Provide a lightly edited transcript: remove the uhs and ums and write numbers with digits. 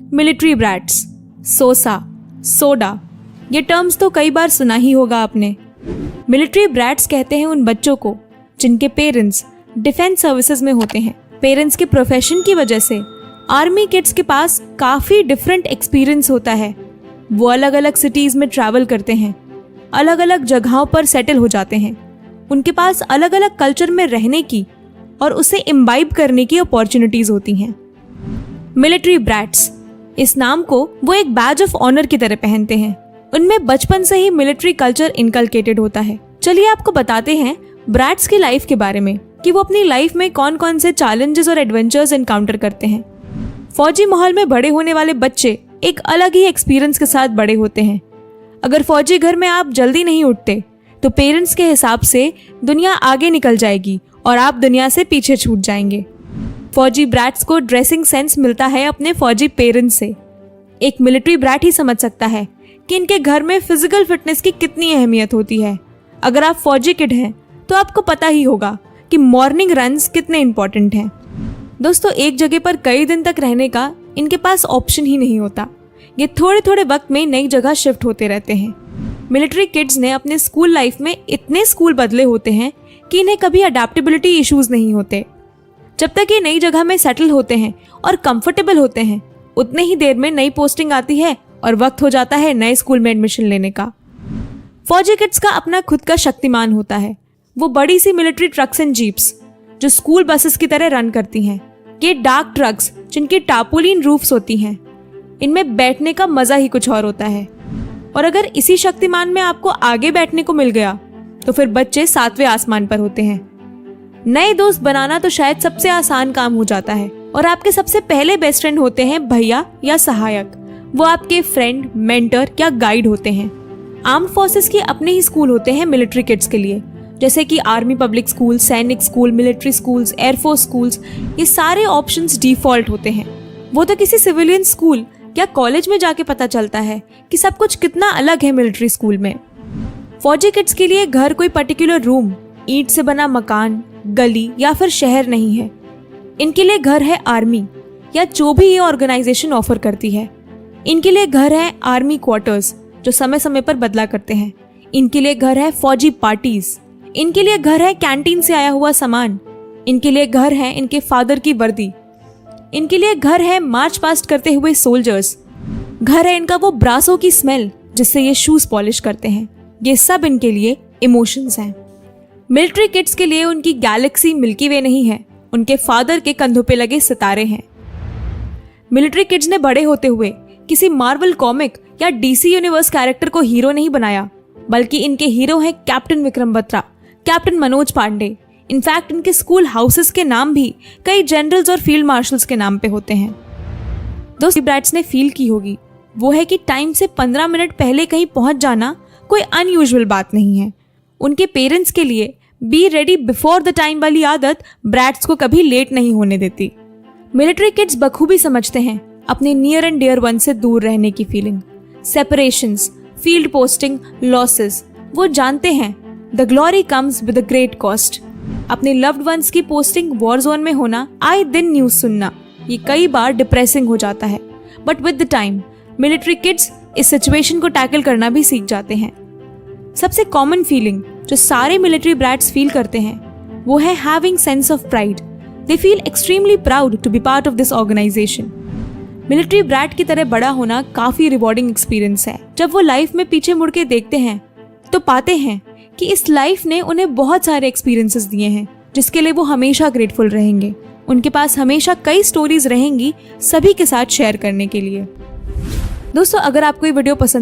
Military brats, सोसा, soda, ये terms तो कई बार सुना ही होगा आपने। मिलिट्री ब्रैट्स कहते हैं उन बच्चों को जिनके पेरेंट्स डिफेंस सर्विसेज में होते हैं। पेरेंट्स के प्रोफेशन की वजह से आर्मी किड्स के पास काफ़ी डिफरेंट एक्सपीरियंस होता है। वो अलग अलग सिटीज़ में ट्रैवल करते हैं, अलग अलग जगहों पर सेटल हो जाते हैं। उनके पास अलग अलग कल्चर में रहने की और उसे इम्बाइब करने की अपॉर्चुनिटीज़ होती हैं। मिलिट्री ब्रैट्स, इस नाम को वो एक बैज ऑफ ऑनर की तरह पहनते हैं। उनमें बचपन से ही मिलिट्री कल्चर इनकलकेटेड होता है। चलिए आपको बताते हैं ब्रैट्स की लाइफ के बारे में कि वो अपनी लाइफ में कौन कौन से चैलेंजेस और एडवेंचर्स एनकाउंटर करते हैं। फौजी माहौल में बड़े होने वाले बच्चे एक अलग ही एक्सपीरियंस के साथ बड़े होते हैं। अगर फौजी घर में आप जल्दी नहीं उठते तो पेरेंट्स के हिसाब से दुनिया आगे निकल जाएगी और आप दुनिया से पीछे छूट जाएंगे। फौजी ब्रैट्स को ड्रेसिंग सेंस मिलता है अपने फौजी पेरेंट्स से। एक मिलिट्री ब्रैट ही समझ सकता है कि इनके घर में फिजिकल फिटनेस की कितनी अहमियत होती है। अगर आप फौजी किड हैं तो आपको पता ही होगा कि मॉर्निंग रन्स कितने इंपॉर्टेंट हैं। दोस्तों, एक जगह पर कई दिन तक रहने का इनके पास ऑप्शन ही नहीं होता। ये थोड़े थोड़े वक्त में नई जगह शिफ्ट होते रहते हैं। मिलिट्री किड्स ने अपने स्कूल लाइफ में इतने स्कूल बदले होते हैं कि इन्हें कभी अडेप्टेबिलिटी इश्यूज नहीं होते। जब तक ये नई जगह में सेटल होते हैं और कंफर्टेबल होते हैं, उतने ही देर में नई पोस्टिंग आती है और वक्त हो जाता है नए स्कूल में एडमिशन लेने का। फौजी किड्स का अपना खुद का शक्तिमान होता है। वो बड़ी सी मिलिट्री ट्रक्स एंड जीप्स जो स्कूल बसेस की तरह रन करती हैं। ये डार्क ट्रक्स जिनकी टार्पोलिन रूफ्स होती हैं, इनमें बैठने का मजा ही कुछ और होता है। और अगर इसी शक्तिमान में आपको आगे बैठने को मिल गया तो फिर बच्चे 7वें आसमान पर होते हैं। नए दोस्त बनाना तो शायद सबसे आसान काम हो जाता है और आपके सबसे पहले बेस्ट फ्रेंड होते हैं भैया या सहायक। वो आपके फ्रेंड, मेंटर या गाइड होते हैं। आर्म्ड फोर्सेस के अपने ही स्कूल होते हैं मिलिट्री किड्स के लिए, जैसे कि आर्मी पब्लिक स्कूल, सैनिक school, military schools, air force schools. ये सारे ऑप्शंस डिफॉल्ट होते हैं। वो तो किसी सिविलियन स्कूल या कॉलेज में जाके पता चलता है कि सब कुछ कितना अलग है मिलिट्री स्कूल में। फौजी किड्स के लिए घर कोई पर्टिकुलर रूम, ईंट से बना मकान, गली या फिर शहर नहीं है। इनके लिए घर है आर्मी या जो भी ये ऑर्गेनाइजेशन ऑफर करती है। इनके लिए घर है आर्मी क्वार्टर्स जो समय समय पर बदला करते हैं। इनके लिए घर है फौजी पार्टीज। इनके लिए घर है कैंटीन से आया हुआ सामान। इनके लिए घर है इनके फादर की वर्दी। इनके लिए घर है मार्च पास्ट करते हुए सोल्जर्स। घर है इनका वो ब्रासों की स्मेल जिससे ये शूज पॉलिश करते हैं। ये सब इनके लिए इमोशंस हैं। मिलिट्री किड्स के लिए उनकी गैलेक्सी मिल्की वे नहीं है, उनके फादर के कंधों पे लगे सितारे हैं। मिलिट्री किड्स ने बड़े होते हुए किसी मार्वल कॉमिक या डीसी यूनिवर्स कैरेक्टर को हीरो नहीं बनाया, बल्कि इनके हीरो हैं captain Vikram Batra, captain Manoj Pande. In fact इनके स्कूल हाउसेस के नाम भी कई जनरल्स और फील्ड मार्शल्स के नाम पे होते हैं। दोस्तों, ब्रैट्स ने फील की होगी वो है कि टाइम से 15 मिनट पहले कहीं पहुंच जाना कोई अनयूजुअल बात नहीं है। उनके पेरेंट्स के लिए be ready before the time वाली आदत ब्रैट्स को कभी लेट नहीं होने देती। मिलिट्री किड्स बखूबी समझते हैं अपने नियर एंड डियर वन से दूर रहने की feeling, separations, field posting, losses. वो जानते हैं the glory comes with a great cost. अपने लव्ड वंस की पोस्टिंग वॉर जोन में होना, आए दिन न्यूज सुनना, ये कई बार डिप्रेसिंग हो जाता है। But with the time military kids इस सिचुएशन को टैकल करना भी सीख जाते हैं। सबसे कॉमन फीलिंग जो सारे मिलिट्री ब्रैट्स फील करते हैं वो है having sense of pride. They feel extremely proud to be part of this organisation. Military brat की तरह बड़ा होना काफी रिवॉर्डिंग एक्सपीरियंस है। जब वो लाइफ में पीछे मुड़ के देखते हैं तो पाते हैं कि इस लाइफ ने उन्हें बहुत सारे एक्सपीरियंसेस दिए हैं जिसके लिए वो हमेशा ग्रेटफुल रहेंगे। उनके पास हमेशा कई स्टोरीज रहेंगी सभी के साथ शेयर करने के लिए। दोस्तों, अगर आपको ये वीडियो पसंद